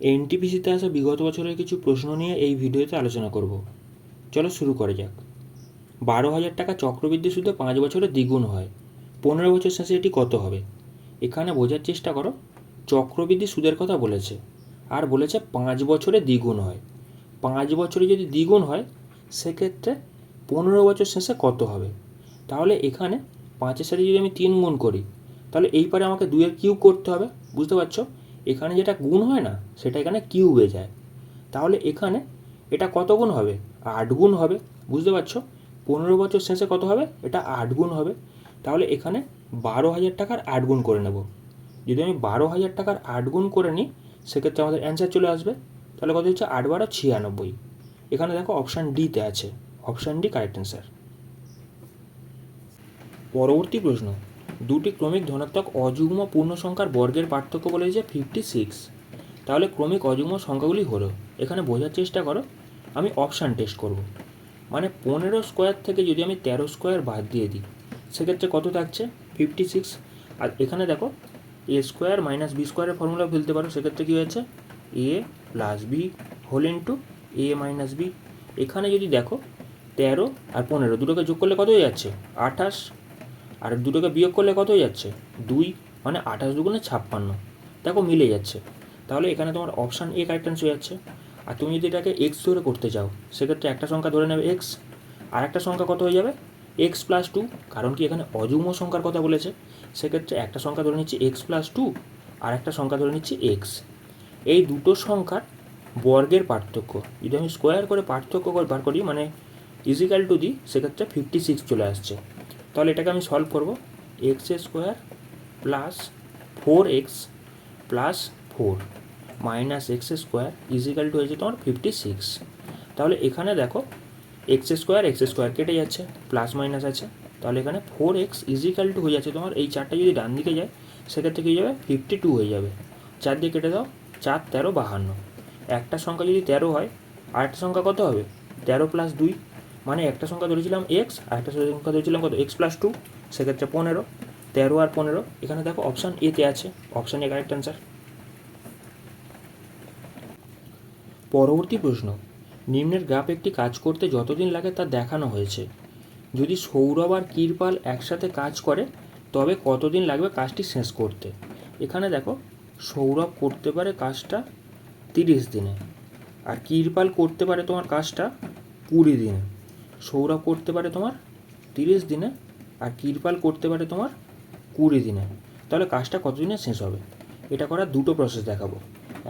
এনটিপিসিতে আসা বিগত বছরের কিছু প্রশ্ন নিয়ে এই ভিডিওতে আলোচনা করব। চলো শুরু করা যাক। 12,000 টাকা চক্রবৃদ্ধি সুদে 5 বছরে দ্বিগুণ হয়, 15 বছর শেষে এটি কত হবে? এখানে বোঝার চেষ্টা করো, চক্রবৃদ্ধি সুদের কথা বলেছে আর বলেছে 5 বছরে দ্বিগুণ হয়। 5 বছরে যদি দ্বিগুণ হয় সেক্ষেত্রে 15 বছর শেষে কত হবে? তাহলে এখানে 5-এর সাথে যদি আমি 3 গুণ করি তাহলে এই পারে আমাকে 2-এর কিউব করতে হবে। বুঝতে পারছো, এখানে যেটা গুণ হয় না সেটা এখানে কিউবে যায়। তাহলে এখানে এটা কত গুণ হবে? 8 গুণ হবে। বুঝতে পারছো, 15 বছর শেষে কত হবে? এটা 8 গুণ হবে। তাহলে এখানে 12,000 টাকার 8 গুণ করে নেব। যদি আমি 12,000 টাকার 8 গুণ করে নিই সেক্ষেত্রে আমাদের অ্যান্সার চলে আসবে। তাহলে কত হচ্ছে? 8 × 12 = 96। এখানে দেখো অপশান ডিতে আছে, অপশান ডি কারেক্ট অ্যান্সার। পরবর্তী প্রশ্ন, দুটি ক্রমিক ধনাত্মক অযুগ্ম পূর্ণ সংখ্যার বর্গের পার্থক্য বলেছে 56। তাহলে ক্রমিক অযুগ্ম সংখ্যাগুলি হলো, এখানে বোঝার চেষ্টা করো, আমি অপশান টেস্ট করব। মানে 15 স্কোয়ার থেকে যদি আমি 13 স্কোয়ার বাদ দিয়ে দিই সেক্ষেত্রে কত থাকছে? 56। আর এখানে দেখো এ স্কোয়ার মাইনাস বি স্কোয়ারের ফর্মুলা ফেলতে পারো, সেক্ষেত্রে কী হয়েছে? এ প্লাস বি হোল ইন্টু এ মাইনাস বি। এখানে যদি দেখো 13 আর 15 দুটোকে যোগ করলে কত হয়ে যাচ্ছে? 28। আর দুটোকে বিয়োগ করলে কত হয়ে যাচ্ছে? 2। মানে 28 দুগুণে 56। দেখো মিলে যাচ্ছে। তাহলে এখানে তোমার অপশান এ কারেক্ট অ্যান্সার হয়ে যাচ্ছে। আর তুমি যদি এটাকে এক্স ধরে করতে চাও সেক্ষেত্রে একটা সংখ্যা ধরে নেবে এক্স, আর একটা সংখ্যা কত হয়ে যাবে? X plus 2। কারণ কি এখানে অযুগ্ম সংখ্যার কথা বলেছে, সেক্ষেত্রে একটা সংখ্যা ধরে নিচ্ছি এক্স প্লাস 2 আর একটা সংখ্যা ধরে নিচ্ছি এক্স। এই দুটো সংখ্যার বর্গের পার্থক্য যদি আমি স্কোয়ার করে পার্থক্য করে বার করি মানে ইজিক্যাল টু দিই সেক্ষেত্রে 56 চলে আসছে। তাহলে এটাকে আমি সলভ করব। X square plus 4x plus 4 minus x square equal to হয়েছে তোমার 56। তাহলে এখানে দেখো এক্স স্কোয়ার কেটে যাচ্ছে, প্লাস মাইনাস আছে। তাহলে এখানে 4x ইজিক্যাল টু হয়ে যাচ্ছে তোমার, এই চারটা যদি ডান দিকে যায় সেক্ষেত্রে কী হয়ে যাবে? 52 হয়ে যাবে। 4 দিয়ে কেটে দাও, 4 13 52। একটা সংখ্যা যদি 13 হয় আর একটা সংখ্যা কত হবে? 13 প্লাস 2। মানে একটা সংখ্যা ধরেছিলাম এক্স আর একটা সংখ্যা ধরেছিলাম কত? এক্স প্লাস 2, সেক্ষেত্রে 15। 13 আর 15 এখানে দেখো অপশান এতে আছে, অপশান এ কারেক্ট অ্যান্সার। পরবর্তী প্রশ্ন, নিম্নের গ্রাফ একটি কাজ করতে যতদিন লাগে তা দেখানো হয়েছে। যদি সৌরভ আর কৃপাল একসাথে কাজ করে তবে কতদিন লাগবে কাজটি শেষ করতে? এখানে দেখো সৌরভ করতে পারে কাজটা 30 দিনে আর কৃপাল করতে পারে তোমার কাজটা 20 দিনে। সৌরভ করতে পারে তোমার 30 দিনে আর কৃপাল করতে পারে তোমার 20 দিনে। তাহলে কাজটা কতদিনে শেষ হবে? এটা করার দুটো প্রসেস দেখাবো।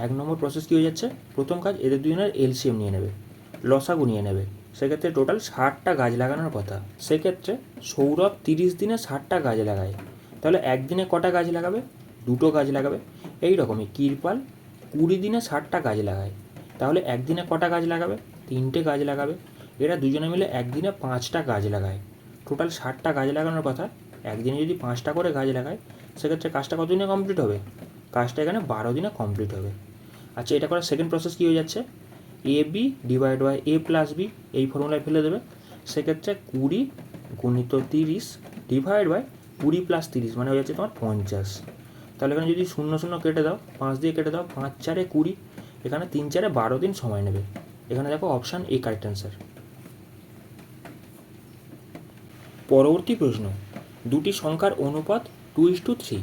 1 নম্বর প্রসেস কী হয়ে যাচ্ছে? প্রথম কাজ, এদের দুজনের এলসিএম নিয়ে নেবে, লসাগু নিয়ে নেবে। সেক্ষেত্রে টোটাল 60টা গাছ লাগানোর কথা। সেক্ষেত্রে সৌরভ 30 দিনে 60টা গাছ লাগায়, তাহলে একদিনে কটা গাছ লাগাবে? 2টো গাছ লাগাবে। এই রকমই কৃপাল 20 দিনে 60টা গাছ লাগায়, তাহলে একদিনে কটা গাছ লাগাবে? 3টে গাছ লাগাবে। এরা দুজনে মিলে একদিনে 5টা গাছ লাগায়। টোটাল 60টা গাছ লাগানোর কথা, একদিনে যদি 5টা করে গাছ লাগায় সেক্ষেত্রে কাজটা কত দিনে কমপ্লিট হবে? কাজটা এখানে 12 দিনে কমপ্লিট হবে। আচ্ছা, এটা করার সেকেন্ড প্রসেস কী হয়ে যাচ্ছে? A B divide by A plus B, এই ফর্মুলায় ফেলে দেবে। সেক্ষেত্রে 20 গুণিত 30 ডিভাইড বাই 20 প্লাস 30 মানে হয়ে যাচ্ছে তোমার 50। তাহলে এখানে যদি 0 0 কেটে দাও, 5 দিয়ে কেটে দাও, 5 4 20, এখানে 3 4 12 দিন সময় নেবে। এখানে দেখো অপশান এ কারেক্ট অ্যান্সার। পরবর্তী প্রশ্ন, দুটি সংখ্যার অনুপাত 2:3।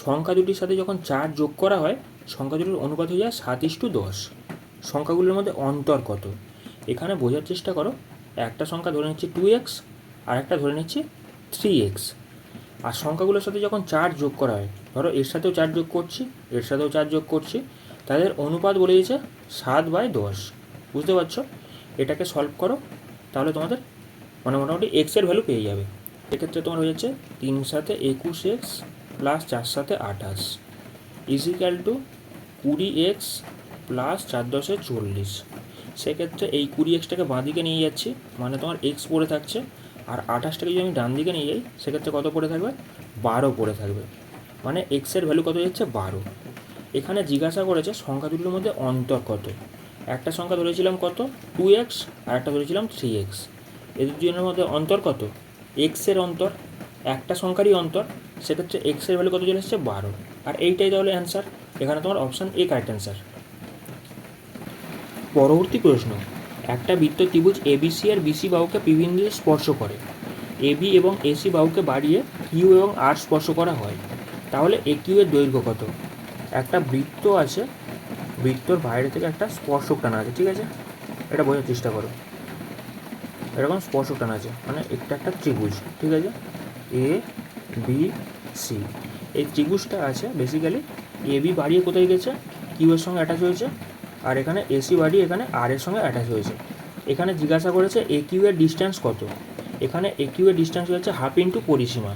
সংখ্যা দুটির সাথে যখন 4 যোগ করা হয় সংখ্যা দুটির অনুপাত হয়ে যায় 7:10। সংখ্যাগুলোর মধ্যে অন্তর কত? এখানে বোঝার চেষ্টা করো, একটা সংখ্যা ধরে নিচ্ছি 2x আর একটা ধরে নিচ্ছি 3x। আর সংখ্যাগুলোর সাথে যখন 4 যোগ করা হয়, ধরো এর সাথেও 4 যোগ করছি, এর সাথেও 4 যোগ করছি, তাদের অনুপাত বলে দিয়েছে 7/10। বুঝতে পারছো? এটাকে সলভ করো, তাহলে তোমাদের মানে মোটামুটি এক্সের ভ্যালু পেয়ে যাবে। এক্ষেত্রে তোমার হয়ে যাচ্ছে 3 সাথে 21x প্লাস 4 সাথে 28 ইজিক্যাল টু 20x প্লাস 4 10 40। সেক্ষেত্রে এই 20xটাকে বাঁ দিকে নিয়ে যাচ্ছি, মানে তোমার এক্স পড়ে থাকছে। আর 28টাকে যদি আমি ডান দিকে নিয়ে যাই সেক্ষেত্রে কত পড়ে থাকবে? 12 পড়ে থাকবে। মানে এক্সের ভ্যালু কত যাচ্ছে? 12। এখানে জিজ্ঞাসা করেছে সংখ্যা দুটির মধ্যে অন্তর কত। একটা সংখ্যা ধরেছিলাম কত? 2x আর একটা ধরেছিলাম 3x। এদের দুজনের মধ্যে অন্তর কত? এক্সের অন্তর, একটা সংখ্যারই অন্তর। সেক্ষেত্রে এক্সের ভ্যালু কত চলে এসছে? 12। আর এইটাই তাহলে অ্যান্সার। এখানে তোমার অপশান এ কারেক্ট অ্যান্সার। পরবর্তী প্রশ্ন, একটা বৃত্ত ত্রিভুজ এবিসি আর বিসি বাহুকে পি বিন্দুতে স্পর্শ করে, এবি এবং এসি বাহুকে বাড়িয়ে কিউ এবং আর স্পর্শ করা হয়, তাহলে এ কিউ এর দৈর্ঘ্য কত? একটা বৃত্ত আছে, বৃত্তর বাইরে থেকে একটা স্পর্শক টানা আছে, ঠিক আছে, এটা বোঝার চেষ্টা করো। এরকম স্পর্শক টানা আছে, মানে এটা একটা ত্রিভুজ, ঠিক আছে, এ বি সি। এই ত্রিভুজটা আছে বেসিক্যালি এ বি বাড়িয়ে কোথায় গেছে, কিউ এর সঙ্গে অ্যাটাচ হয়েছে, আর এখানে এসি বাড়িয়ে এখানে আর এর সঙ্গে অ্যাটাচ হয়েছে। এখানে জিজ্ঞাসা করেছে এ কিউ এর ডিস্ট্যান্স কত। এখানে এ কিউ এর ডিস্ট্যান্স হচ্ছে হাফ ইন্টু পরিসীমা,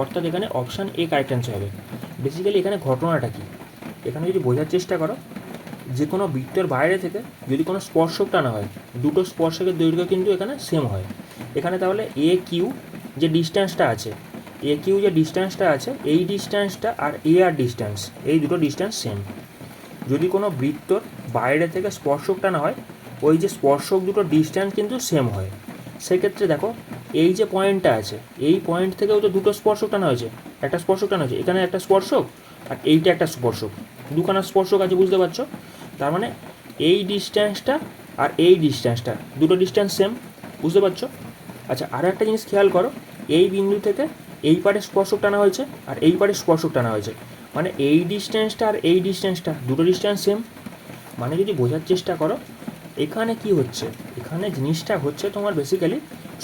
অর্থাৎ এখানে অপশান এ কারেক্ট অ্যান্সার হবে। বেসিক্যালি এখানে ঘটনাটা কী, এখানে যদি বোঝার চেষ্টা করো, যে কোনো বৃত্তের বাইরে থেকে যদি কোনো স্পর্শক টানা হয়, দুটো স্পর্শকের দৈর্ঘ্য কিন্তু এখানে সেম হয়। এখানে তাহলে এ কিউ যে ডিস্ট্যান্সটা আছে, এ কিউ যে ডিস্ট্যান্সটা আছে, এই ডিস্ট্যান্সটা আর এ আর ডিস্ট্যান্স, এই দুটো ডিস্ট্যান্স সেম। যদি কোনো বৃত্তর বাইরে থেকে স্পর্শক টানা হয়, ওই যে স্পর্শক দুটো ডিস্ট্যান্স কিন্তু সেম হয়। সেক্ষেত্রে দেখো এই যে পয়েন্টটা আছে, এই পয়েন্ট থেকেও তো দুটো স্পর্শক টানা হয়েছে, একটা স্পর্শক টানা হয়েছে, এখানে একটা স্পর্শক আর এইটা একটা স্পর্শক, দুখানা স্পর্শক আছে, বুঝতে পারছো? তার মানে এই ডিস্ট্যান্সটা আর এই ডিস্ট্যান্সটা দুটো ডিস্ট্যান্স সেম, বুঝতে পারছো? আচ্ছা, আরও একটা জিনিস খেয়াল করো, এই বিন্দু থেকে এই পারে স্পর্শক টানা হয়েছে আর এই পারে স্পর্শক টানা হয়েছে, মানে এই ডিস্ট্যান্সটা আর এই ডিস্ট্যান্সটা দুটো ডিস্ট্যান্স সেম। মানে যদি বোঝার চেষ্টা করো, এখানে কি হচ্ছে, এখানে জিনিসটা হচ্ছে তোমার বেসিক্যালি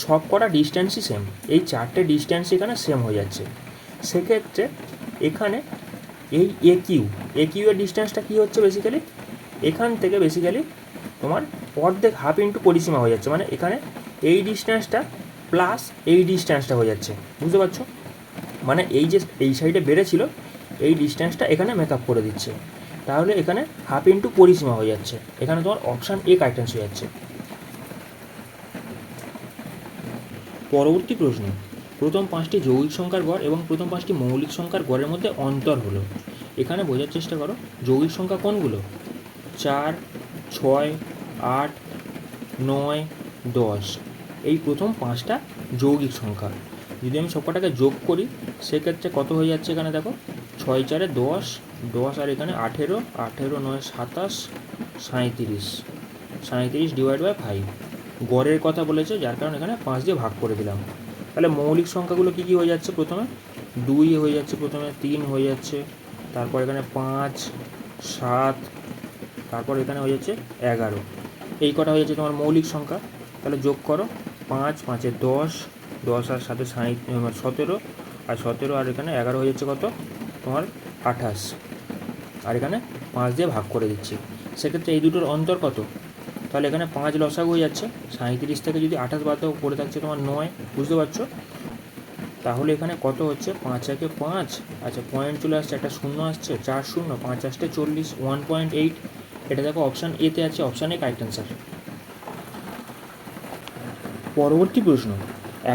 সব কটা ডিস্ট্যান্সই সেম, এই চারটে ডিস্ট্যান্স এখানে সেম হয়ে যাচ্ছে। সেক্ষেত্রে এখানে এই এ কিউ এর ডিস্ট্যান্সটা কী হচ্ছে বেসিক্যালি, এখান থেকে বেসিক্যালি তোমার অর্ধেক হাফ ইন্টু পরিসীমা হয়ে যাচ্ছে, মানে এখানে এই ডিস্ট্যান্সটা প্লাস এই ডিস্ট্যান্সটা হয়ে যাচ্ছে, বুঝতে পারছো? মানে এই যে এই সাইডে বেড়েছিল, এই ডিস্ট্যান্সটা এখানে মেকআপ করে দিচ্ছে, তাহলে এখানে হাফ ইন্টু পরিসীমা হয়ে যাচ্ছে। এখানে তোমার অপশান এ কারেক্ট অ্যান্সার হয়ে যাচ্ছে। পরবর্তী প্রশ্ন, প্রথম 5টি যৌগিক সংখ্যার গড় এবং প্রথম 5টি মৌলিক সংখ্যার গড়ের মধ্যে অন্তর হলো। এখানে বোঝার চেষ্টা করো যৌগিক সংখ্যা কোনগুলো, 4, 6, 8, 9, 10, এই প্রথম 5টা যৌগিক সংখ্যা। যদি আমি সবকটাকে যোগ করি সেক্ষেত্রে কত হয়ে যাচ্ছে, এখানে দেখো 6 4 10, 10 আর এখানে 18, 18 9 27, 37, 37 ডিভাইড বাই 5, গড়ের কথা বলেছে যার কারণে এখানে 5 দিয়ে ভাগ করে দিলাম। তাহলে মৌলিক সংখ্যাগুলো কী কী হয়ে যাচ্ছে, প্রথমে 2 হয়ে যাচ্ছে, প্রথমে 3 হয়ে যাচ্ছে, তারপর এখানে 5, 7, তারপর এখানে হয়ে যাচ্ছে 11, এই কটা হয়ে যাচ্ছে তোমার মৌলিক সংখ্যা। তাহলে যোগ করো, 5 5 10, 10 আর 7 17, আর 17 আর এখানে 11 হয়ে যাচ্ছে কত তোমার 28, আর এখানে 5 দিয়ে ভাগ করে দিচ্ছি। সেক্ষেত্রে এই দুটোর অন্তর কত, তাহলে এখানে 5 লসাগু হয়ে যাচ্ছে, 37 থেকে যদি 28 বাদ দাও পড়ে থাকছে তোমার 9, বুঝতে পারছো? তাহলে এখানে কত হচ্ছে, 5 একে 5, আচ্ছা পয়েন্ট চলে আসছে, একটা শূন্য আসছে, 4 0, 5 আসছে 40, 1.8, এটা দেখো অপশান এতে আছে, অপশান এ কারেক্ট অ্যান্সার। পরবর্তী প্রশ্ন,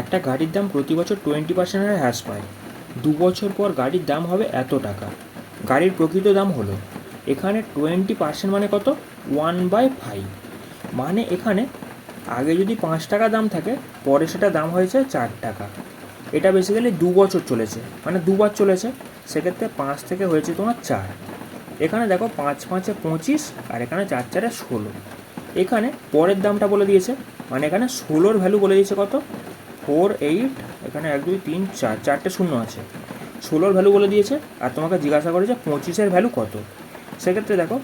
একটা গাড়ির দাম প্রতি বছর 20% হ্রাস পায়, 2 বছর পর গাড়ির দাম হবে এত টাকা, গাড়ির প্রকৃত দাম হলো। এখানে 20% মানে কত, 1/5, মানে এখানে আগে যদি 5 টাকা দাম থাকে, পরে সেটা দাম হয়েছে 4 টাকা। এটা বেসিক্যালি 2 বছর চলেছে, মানে দুবার চলেছে, সেক্ষেত্রে 5 থেকে হয়েছে তোমার 4। এখানে দেখো 5 5 25, আর এখানে 4 4 16, এখানে পরের দামটা বলে দিয়েছে, মানে এখানে 16-র ভ্যালু বলে দিয়েছে কত, 4 8, এখানে 1 2 3 4, চারটে শূন্য আছে, 16-র ভ্যালু বলে দিয়েছে, আর তোমাকে জিজ্ঞাসা করেছে 25-এর ভ্যালু কত। সেক্ষেত্রে দেখো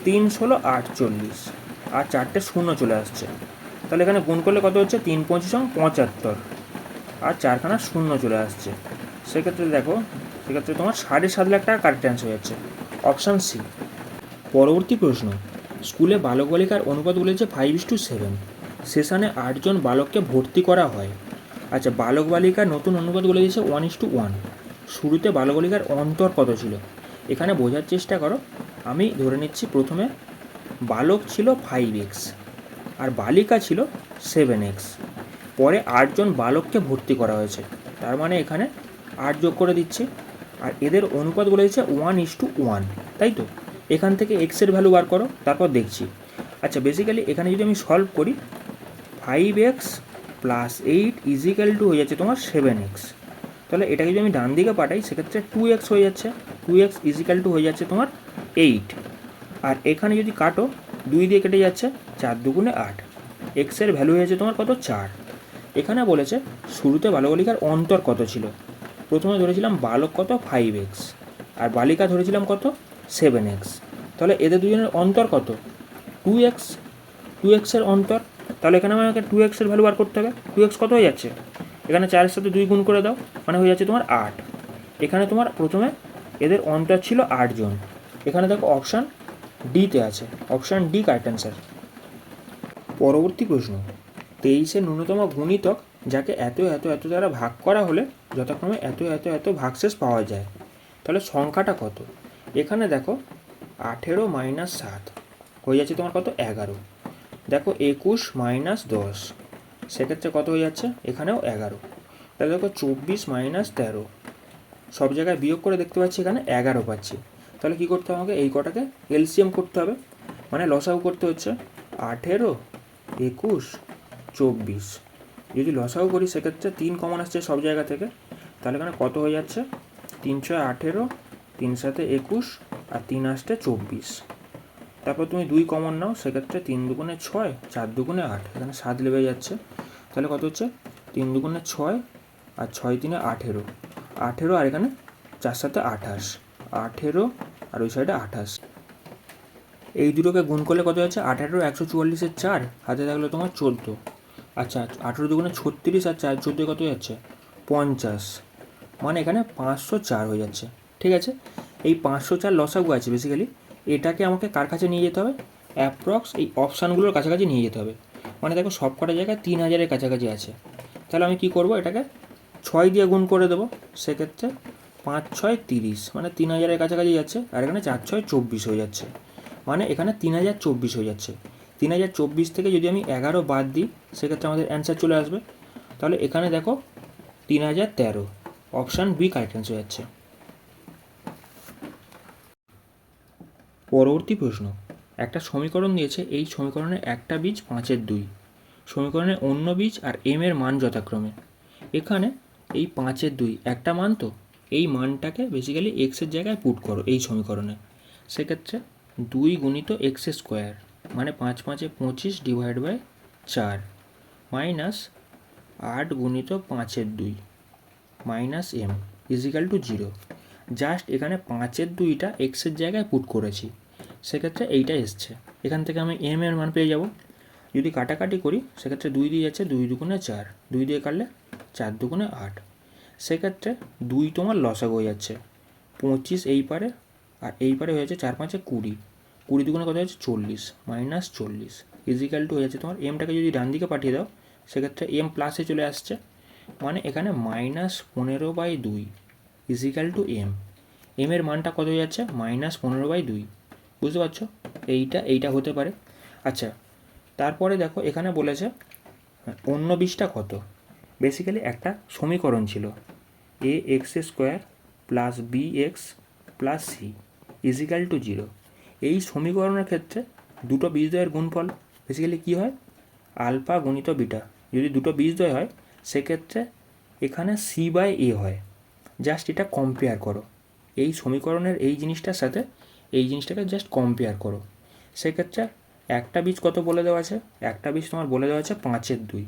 3 16 48, আর চারটে শূন্য চলে আসছে, তাহলে এখানে গুণ করলে কত হচ্ছে, 3 25 75, আর চারখানা শূন্য চলে আসছে। সেক্ষেত্রে দেখো, সেক্ষেত্রে তোমার 7.5 লাখ টাকা কারেক্ট অ্যান্সার হয়ে যাচ্ছে, অপশান সি। পরবর্তী প্রশ্ন, স্কুলে বালক বালিকার অনুপাত বলেছে 5:7, সেশনে 8 জন বালককে ভর্তি করা হয়। আচ্ছা, বালক বালিকার নতুন অনুপাত বলে দিয়েছে 1:1, শুরুতে বালক বালিকার অন্তর কত ছিল। এখানে বোঝার চেষ্টা করো, আমি ধরে নিচ্ছি প্রথমে বালক ছিল 5x আর বালিকা ছিল 7x, পরে 8 জন বালককে ভর্তি করা হয়েছে, তার মানে এখানে 8 যোগ করে দিচ্ছি, আর এদের অনুপাত বলে দিচ্ছে 1:1, তাই তো? এখান থেকে এক্সের ভ্যালু বার করো, তারপর দেখছি। আচ্ছা, বেসিক্যালি এখানে যদি আমি সলভ করি, 5x + 8 = হয়ে যাচ্ছে তোমার 7x, তাহলে এটাকে যদি আমি ডান দিকে পাঠাই সেক্ষেত্রে 2x হয়ে যাচ্ছে, 2x = হয়ে যাচ্ছে তোমার 8, আর এখানে যদি কাটো 2 দিয়ে কেটে যাচ্ছে, 4 দুগুণে 8। এক্সের ভ্যালু হয়েছে তোমার কত, 4। এখানে বলেছে শুরুতে বালক বালিকার অন্তর কত ছিল। প্রথমে ধরেছিলাম বালক কত, 5x, আর বালিকা ধরেছিলাম কত, 7x। তাহলে এদের দুজনের অন্তর কত, 2x। 2xের অন্তর, তাহলে এখানে আমাকে 2xের ভ্যালু বার করতে হবে। 2x কত হয়ে যাচ্ছে, এখানে 4-এর সাথে 2 গুণ করে দাও, মানে হয়ে যাচ্ছে তোমার 8। এখানে তোমার প্রথমে এদের অন্তর ছিল 8 জন। এখানে দেখো অপশান ডিতে আছে, অপশান ডি কারেক্ট অ্যান্সার। পরবর্তী প্রশ্ন, 23-এর ন্যূনতম গুণিতক যাকে এত এত এত দ্বারা ভাগ করা হলে যথাক্রমে এত এত এত ভাগশেষ পাওয়া যায়। তাহলে সংখ্যাটা কত। এখানে দেখো 18 - 7 হয়ে যাচ্ছে তোমার কত, 11। দেখো 21 - 10, সেক্ষেত্রে কত হয়ে যাচ্ছে, এখানেও 11। তাহলে দেখো 24 - 13, সব জায়গায় বিয়োগ করে দেখতে পাচ্ছি এখানে 11 পাচ্ছি। তাহলে কী করতে হবে, আমাকে এই কটাকে এলসিএম করতে হবে, মানে লসাগু করতে হচ্ছে। 18, 21, 24, যদি লসাগু করি সেক্ষেত্রে 3 কমন আসছে সব জায়গা থেকে। তাহলে এখানে কত হয়ে যাচ্ছে, 3 × 18, 3 × 7 21, আর 3 আসছে 24। তারপর তুমি 2 কমন নাও, সেক্ষেত্রে 3 দুগুণে 6, 4 দুগুণে 8, এখানে 7 লেগে যাচ্ছে। তাহলে কত হচ্ছে, 3 দুগুণে 6, আর 6 3 18, 18, আর এখানে 4 7 28, 18, আর ওই সাইডে 28। এই দুটোকে গুণ করলে কত হচ্ছে, 18 144-এর 4, হাতে থাকলে তোমার 14। আচ্ছা 18 দুগুণে 36, আর 4 14 কত যাচ্ছে, 50, মানে এখানে 504 হয়ে যাচ্ছে। ঠিক আছে, এই 504 লসাগু আছে বেসিক্যালি, এটাকে আমাকে কার কাছে নিয়ে যেতে হবে, অ্যাপ্রক্স এই অপশানগুলোর কাছাকাছি নিয়ে যেতে হবে। মানে দেখো সব কটা জায়গায় 3000-এর কাছাকাছি আছে। তাহলে আমি কি করব, এটাকে 6 দিয়ে গুণ করে দেবো, সেক্ষেত্রে 5 6 30, মানে 3000-এর কাছাকাছি যাচ্ছে। আর এখানে 4 6 24 হয়ে যাচ্ছে, মানে এখানে 3024 হয়ে যাচ্ছে। 3024 থেকে যদি আমি 11 বাদ দিই, সেক্ষেত্রে আমাদের অ্যান্সার চলে আসবে। তাহলে এখানে দেখো 3013, অপশান বি কারেক্ট অ্যান্সার হয়ে যাচ্ছে। পরবর্তী প্রশ্ন, একটা সমীকরণ দিয়েছে, এই সমীকরণে একটা বীজ 5-এর 2, সমীকরণে অন্য বীজ আর এম এর মান যথাক্রমে। এখানে এই 5-এর 2 একটা মান, তো এই মানটাকে বেসিক্যালি এক্সের জায়গায় পুট করো এই সমীকরণে। সেক্ষেত্রে 2 গুণিত এক্স স্কোয়ার, মানে 5 5 25 ডিভাইড বাই 4, মাইনাস 8 গুণিত 5-এর 2 minus M equal to 0। Just এখানে 5-এর 2টা এক্সের জায়গায় পুট করেছি, সেক্ষেত্রে এইটা এসছে। এখান থেকে আমি এম এর মান পেয়ে যাব। যদি কাটাকাটি করি, সেক্ষেত্রে 2 দিয়ে যাচ্ছে, 2 দুগুণে 4, 2 দিয়ে কাটলে 4 দুগুণে 8, সেক্ষেত্রে 2 তোমার লসাগু হয়ে যাচ্ছে। 25 এই পারে, আর এই পারে হয়ে যাচ্ছে 4 5 20, 20 দুগুণে কত হচ্ছে 40, মাইনাস 40 ইজিক্যাল টু হয়ে যাচ্ছে তোমার, এমটাকে যদি ডান দিকে পাঠিয়ে দাও, সেক্ষেত্রে এম প্লাসে চলে আসছে, মানে এখানে -15/2 ইজিক্যাল টু এম। এর মানটা কত হয়ে যাচ্ছে, -15/2। বুঝতে পারছো, এইটা হতে পারে। আচ্ছা, তারপরে দেখো এখানে বলেছে অন্য বীজটা কত। বেসিক্যালি একটা সমীকরণ ছিল, ax² plus bx plus C equal to 0। এই সমীকরণের ক্ষেত্রে দুটো বীজদ্বয়ের গুণফল বেসিক্যালি কী হয়, আলফা গুণিত বিটা। যদি দুটো বীজদ্বয় হয়, সেক্ষেত্রে এখানে c/a হয়। জাস্ট এটা কম্পেয়ার করো, এই সমীকরণের এই জিনিসটার সাথে এই জিনিসটাকে জাস্ট কম্পেয়ার করো। সেক্ষেত্রে একটা বীজ কত বলে দেওয়া আছে, একটা বীজ তোমার বলে দেওয়া আছে 5-এর 2,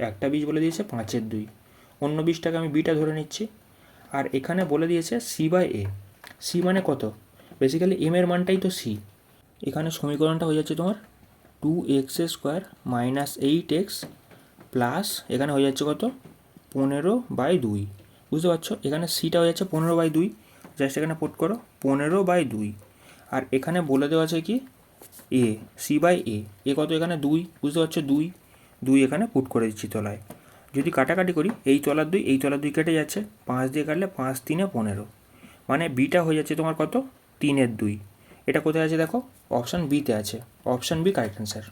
একটা বীজ বলে দিয়েছে 5-এর 2, অন্য বীজটাকে আমি বিটা ধরে নিচ্ছি। আর এখানে বলে দিয়েছে c/a, সি মানে কত, বেসিক্যালি এম এর মানটাই তো সি। এখানে সমীকরণটা হয়ে যাচ্ছে তোমার 2x² মাইনাস 8x প্লাস, এখানে হয়ে যাচ্ছে কত, 15/2। বুঝতে পারছো, এখানে সিটা হয়ে যাচ্ছে 15/2, জাস্ট এখানে পুট করো 15/2। আর এখানে বলে দেওয়া আছে কি এ, c/a, এ কত, এখানে 2, বুঝতে পারছো 2, 2 এখানে পুট করে দিচ্ছি তলায়। যদি কাটাকাটি করি, এই তলার 2 এই তলার 2 কেটে যাচ্ছে, 5 দিয়ে কাটলে 5 3 15, মানে বিটা হয়ে যাচ্ছে তোমার কত, 3-এর 2। এটা কোথায় আছে দেখো, অপশান বিতে আছে, অপশান বি কারেক্ট অ্যান্সার।